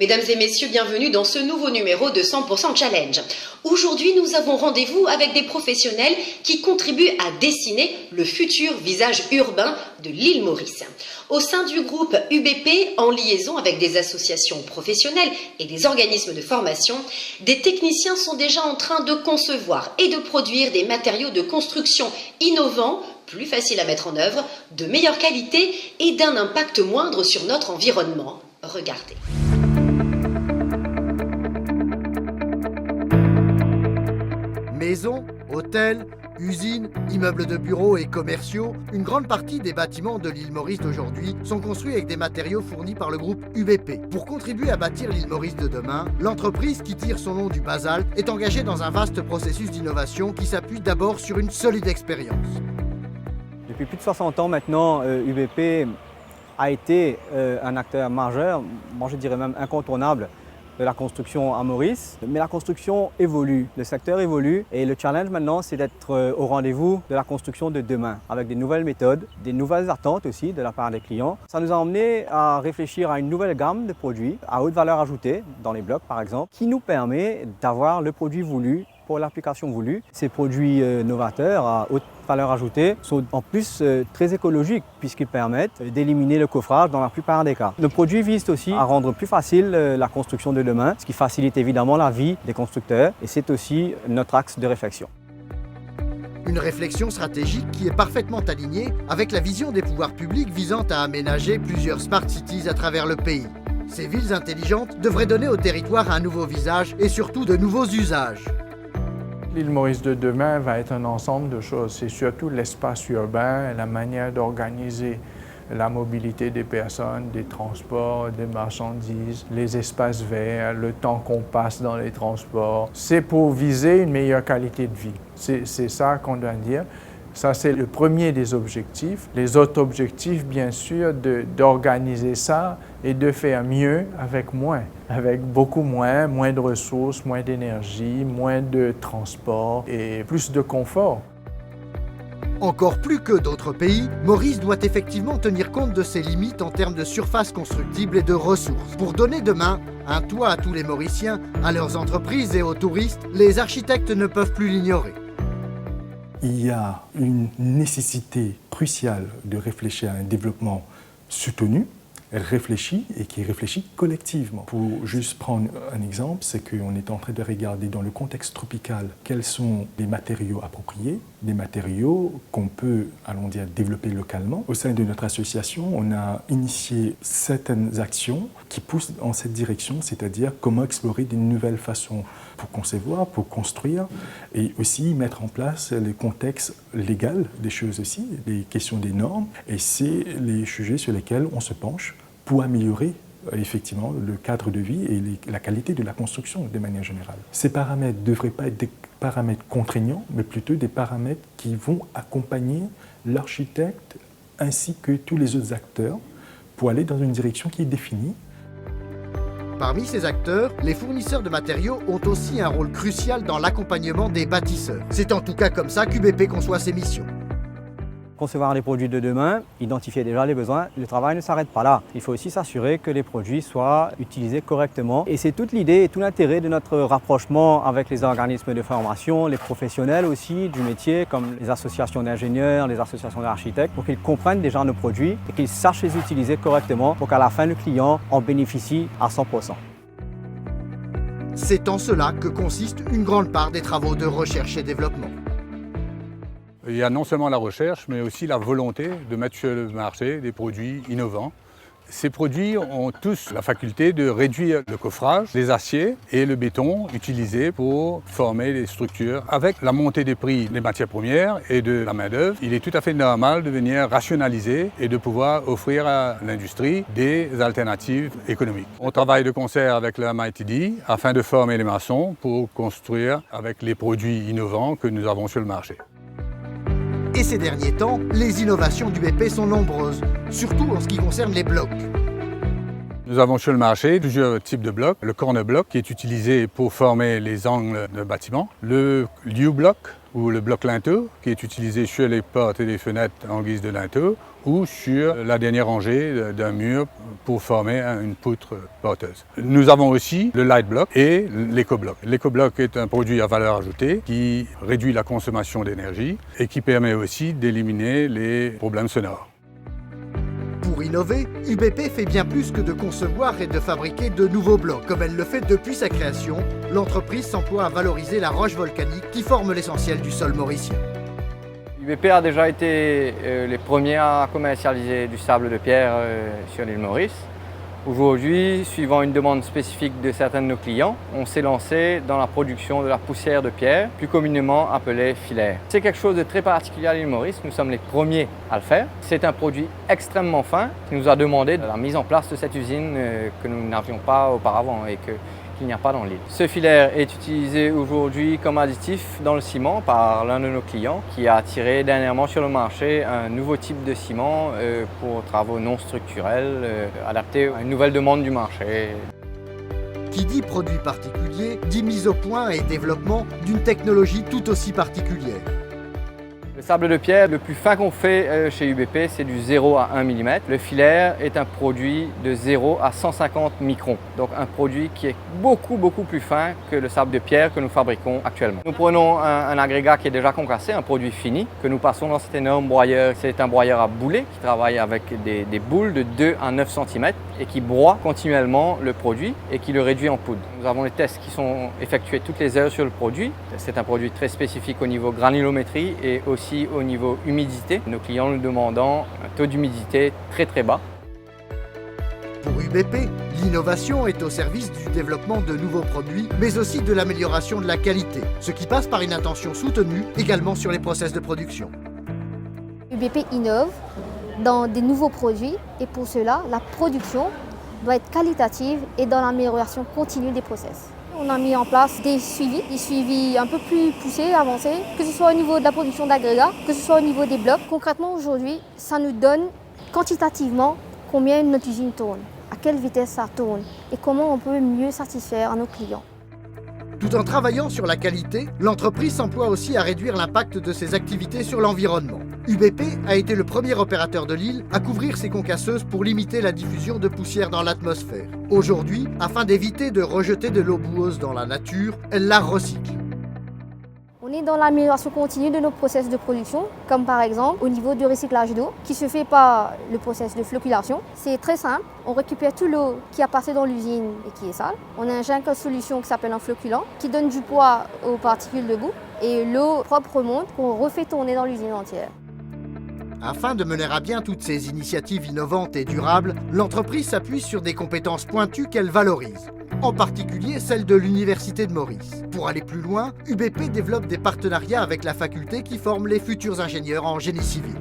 Mesdames et messieurs, bienvenue dans ce nouveau numéro de 100% Challenge. Aujourd'hui, nous avons rendez-vous avec des professionnels qui contribuent à dessiner le futur visage urbain de l'île Maurice. Au sein du groupe UBP, en liaison avec des associations professionnelles et des organismes de formation, des techniciens sont déjà en train de concevoir et de produire des matériaux de construction innovants, plus faciles à mettre en œuvre, de meilleure qualité et d'un impact moindre sur notre environnement. Regardez. Maisons, hôtels, usines, immeubles de bureaux et commerciaux, une grande partie des bâtiments de l'île Maurice d'aujourd'hui sont construits avec des matériaux fournis par le groupe UBP. Pour contribuer à bâtir l'île Maurice de demain, l'entreprise qui tire son nom du basalte est engagée dans un vaste processus d'innovation qui s'appuie d'abord sur une solide expérience. Depuis plus de 60 ans maintenant, UBP a été un acteur majeur, moi je dirais même incontournable, de la construction à Maurice. Mais la construction évolue, le secteur évolue et le challenge maintenant c'est d'être au rendez-vous de la construction de demain avec des nouvelles méthodes, des nouvelles attentes aussi de la part des clients. Ça nous a emmené à réfléchir à une nouvelle gamme de produits à haute valeur ajoutée dans les blocs par exemple, qui nous permet d'avoir le produit voulu pour l'application voulue. Ces produits novateurs à haute valeur ajoutée sont en plus très écologiques puisqu'ils permettent d'éliminer le coffrage dans la plupart des cas. Le produit vise aussi à rendre plus facile la construction de demain, ce qui facilite évidemment la vie des constructeurs et c'est aussi notre axe de réflexion. Une réflexion stratégique qui est parfaitement alignée avec la vision des pouvoirs publics visant à aménager plusieurs smart cities à travers le pays. Ces villes intelligentes devraient donner au territoire un nouveau visage et surtout de nouveaux usages. L'île Maurice de demain va être un ensemble de choses. C'est surtout l'espace urbain, la manière d'organiser la mobilité des personnes, des transports, des marchandises, les espaces verts, le temps qu'on passe dans les transports. C'est pour viser une meilleure qualité de vie. C'est ça qu'on doit dire. Ça, c'est le premier des objectifs. Les autres objectifs, bien sûr, d'organiser ça et de faire mieux avec moins. Avec beaucoup moins de ressources, moins d'énergie, moins de transport et plus de confort. Encore plus que d'autres pays, Maurice doit effectivement tenir compte de ses limites en termes de surface constructible et de ressources. Pour donner demain un toit à tous les Mauriciens, à leurs entreprises et aux touristes, les architectes ne peuvent plus l'ignorer. Il y a une nécessité cruciale de réfléchir à un développement soutenu, réfléchi et qui réfléchit collectivement. Pour juste prendre un exemple, c'est qu'on est en train de regarder dans le contexte tropical quels sont les matériaux appropriés, des matériaux qu'on peut, allons dire, développer localement. Au sein de notre association, on a initié certaines actions qui poussent dans cette direction, c'est-à-dire comment explorer de nouvelles façons pour concevoir, pour construire et aussi mettre en place le contexte légal des choses aussi, les questions des normes. Et c'est les sujets sur lesquels on se penche pour améliorer effectivement le cadre de vie et la qualité de la construction de manière générale. Ces paramètres ne devraient pas être des paramètres contraignants, mais plutôt des paramètres qui vont accompagner l'architecte ainsi que tous les autres acteurs pour aller dans une direction qui est définie. Parmi ces acteurs, les fournisseurs de matériaux ont aussi un rôle crucial dans l'accompagnement des bâtisseurs. C'est en tout cas comme ça qu'UBP conçoit ses missions. Concevoir les produits de demain, identifier déjà les besoins, le travail ne s'arrête pas là. Il faut aussi s'assurer que les produits soient utilisés correctement. Et c'est toute l'idée et tout l'intérêt de notre rapprochement avec les organismes de formation, les professionnels aussi du métier, comme les associations d'ingénieurs, les associations d'architectes, pour qu'ils comprennent déjà nos produits et qu'ils sachent les utiliser correctement pour qu'à la fin, le client en bénéficie à 100%. C'est en cela que consiste une grande part des travaux de recherche et développement. Il y a non seulement la recherche, mais aussi la volonté de mettre sur le marché des produits innovants. Ces produits ont tous la faculté de réduire le coffrage, les aciers et le béton utilisés pour former les structures. Avec la montée des prix des matières premières et de la main-d'œuvre, il est tout à fait normal de venir rationaliser et de pouvoir offrir à l'industrie des alternatives économiques. On travaille de concert avec la MITD afin de former les maçons pour construire avec les produits innovants que nous avons sur le marché. Et ces derniers temps, les innovations d'UBP sont nombreuses, surtout en ce qui concerne les blocs. Nous avons sur le marché plusieurs types de blocs. Le corner block qui est utilisé pour former les angles de bâtiment. Le U-block ou le bloc linteau qui est utilisé sur les portes et les fenêtres en guise de linteau ou sur la dernière rangée d'un mur pour former une poutre porteuse. Nous avons aussi le light block et l'éco-block. L'éco-block est un produit à valeur ajoutée qui réduit la consommation d'énergie et qui permet aussi d'éliminer les problèmes sonores. Pour innover, UBP fait bien plus que de concevoir et de fabriquer de nouveaux blocs. Comme elle le fait depuis sa création, l'entreprise s'emploie à valoriser la roche volcanique qui forme l'essentiel du sol mauricien. UBP a déjà été les premiers à commercialiser du sable de pierre sur l'île Maurice. Aujourd'hui, suivant une demande spécifique de certains de nos clients, on s'est lancé dans la production de la poussière de pierre, plus communément appelée filaire. C'est quelque chose de très particulier à l'île Maurice, nous sommes les premiers à le faire. C'est un produit extrêmement fin qui nous a demandé la mise en place de cette usine que nous n'avions pas auparavant et qu'il n'y a pas dans l'île. Ce filaire est utilisé aujourd'hui comme additif dans le ciment par l'un de nos clients qui a attiré dernièrement sur le marché un nouveau type de ciment pour travaux non structurels adaptés à une nouvelle demande du marché. Qui dit produit particulier, dit mise au point et développement d'une technologie tout aussi particulière. Le sable de pierre le plus fin qu'on fait chez UBP, c'est du 0 à 1 mm. Le filaire est un produit de 0 à 150 microns. Donc un produit qui est beaucoup plus fin que le sable de pierre que nous fabriquons actuellement. Nous prenons un agrégat qui est déjà concassé, un produit fini, que nous passons dans cet énorme broyeur. C'est un broyeur à boulet qui travaille avec des boules de 2 à 9 cm et qui broie continuellement le produit et qui le réduit en poudre. Nous avons des tests qui sont effectués toutes les heures sur le produit. C'est un produit très spécifique au niveau granulométrie et aussi au niveau humidité, nos clients nous demandant un taux d'humidité très bas. Pour UBP, l'innovation est au service du développement de nouveaux produits, mais aussi de l'amélioration de la qualité, ce qui passe par une attention soutenue également sur les process de production. UBP innove dans des nouveaux produits et pour cela, la production doit être qualitative et dans l'amélioration continue des process. On a mis en place des suivis un peu plus poussés, avancés, que ce soit au niveau de la production d'agrégats, que ce soit au niveau des blocs. Concrètement, aujourd'hui, ça nous donne quantitativement combien notre usine tourne, à quelle vitesse ça tourne et comment on peut mieux satisfaire nos clients. Tout en travaillant sur la qualité, l'entreprise s'emploie aussi à réduire l'impact de ses activités sur l'environnement. UBP a été le premier opérateur de l'île à couvrir ses concasseuses pour limiter la diffusion de poussière dans l'atmosphère. Aujourd'hui, afin d'éviter de rejeter de l'eau boueuse dans la nature, elle la recycle. On est dans l'amélioration continue de nos process de production, comme par exemple au niveau du recyclage d'eau, qui se fait par le process de floculation. C'est très simple, on récupère toute l'eau qui a passé dans l'usine et qui est sale. On injecte une solution qui s'appelle un floculant, qui donne du poids aux particules de boue, et l'eau propre remonte qu'on refait tourner dans l'usine entière. Afin de mener à bien toutes ces initiatives innovantes et durables, l'entreprise s'appuie sur des compétences pointues qu'elle valorise, en particulier celles de l'Université de Maurice. Pour aller plus loin, UBP développe des partenariats avec la faculté qui forme les futurs ingénieurs en génie civil.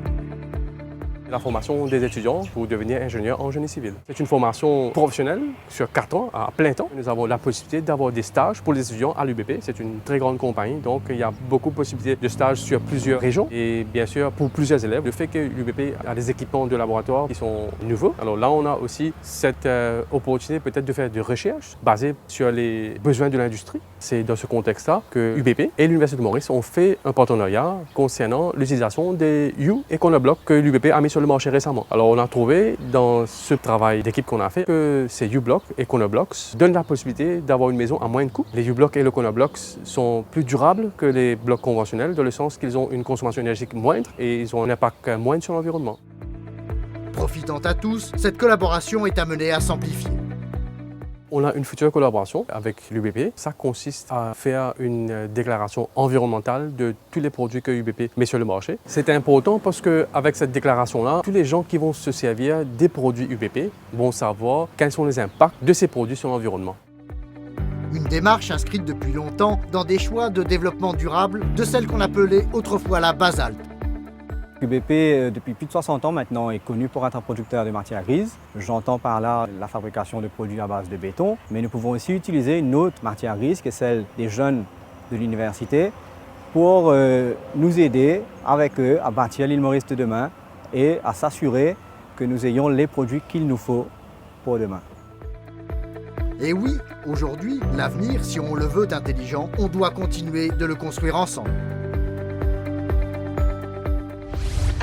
La formation des étudiants pour devenir ingénieur en génie civil. C'est une formation professionnelle sur 4 ans à plein temps. Nous avons la possibilité d'avoir des stages pour les étudiants à l'UBP. C'est une très grande compagnie, donc il y a beaucoup de possibilités de stages sur plusieurs régions et bien sûr pour plusieurs élèves. Le fait que l'UBP a des équipements de laboratoire qui sont nouveaux. Alors là, on a aussi cette opportunité peut-être de faire des recherches basées sur les besoins de l'industrie. C'est dans ce contexte-là que UBP et l'Université de Maurice ont fait un partenariat concernant l'utilisation des U et Conobloc que l'UBP a mis sur le marché récemment. Alors on a trouvé dans ce travail d'équipe qu'on a fait que ces U-Blocks et Conoblocks donnent la possibilité d'avoir une maison à moins de coût. Les U-Blocks et le Conoblocks sont plus durables que les blocs conventionnels dans le sens qu'ils ont une consommation énergétique moindre et ils ont un impact moindre sur l'environnement. Profitant à tous, cette collaboration est amenée à s'amplifier. On a une future collaboration avec l'UBP. Ça consiste à faire une déclaration environnementale de tous les produits que l'UBP met sur le marché. C'est important parce qu'avec cette déclaration-là, tous les gens qui vont se servir des produits UBP vont savoir quels sont les impacts de ces produits sur l'environnement. Une démarche inscrite depuis longtemps dans des choix de développement durable de celle qu'on appelait autrefois la basalte. UBP, depuis plus de 60 ans maintenant, est connu pour être un producteur de matières grises. J'entends par là la fabrication de produits à base de béton, mais nous pouvons aussi utiliser une autre matière grise, qui est celle des jeunes de l'université, pour nous aider avec eux à bâtir l'île Maurice de demain et à s'assurer que nous ayons les produits qu'il nous faut pour demain. Et oui, aujourd'hui, l'avenir, si on le veut intelligent, on doit continuer de le construire ensemble.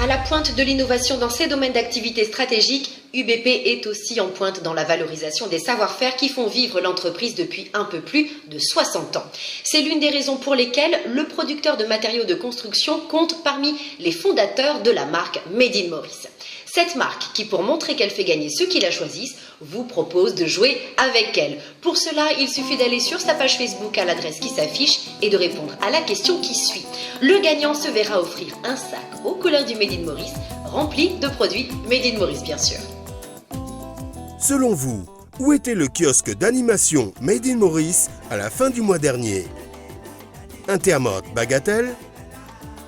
À la pointe de l'innovation dans ces domaines d'activité stratégiques, UBP est aussi en pointe dans la valorisation des savoir-faire qui font vivre l'entreprise depuis un peu plus de 60 ans. C'est l'une des raisons pour lesquelles le producteur de matériaux de construction compte parmi les fondateurs de la marque Made in Maurice. Cette marque, qui pour montrer qu'elle fait gagner ceux qui la choisissent, vous propose de jouer avec elle. Pour cela, il suffit d'aller sur sa page Facebook à l'adresse qui s'affiche et de répondre à la question qui suit. Le gagnant se verra offrir un sac aux couleurs du Made in Maurice, rempli de produits Made in Maurice bien sûr. Selon vous, où était le kiosque d'animation Made in Maurice à la fin du mois dernier? Intermode Bagatelle,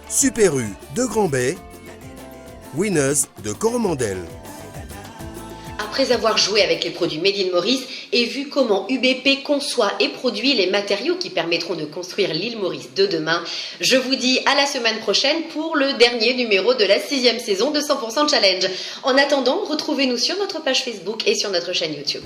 Super U de Grand-Bay, Winners de Coromandel. Après avoir joué avec les produits Made in Maurice et vu comment UBP conçoit et produit les matériaux qui permettront de construire l'île Maurice de demain, je vous dis à la semaine prochaine pour le dernier numéro de la 6e saison de 100% Challenge. En attendant, retrouvez-nous sur notre page Facebook et sur notre chaîne YouTube.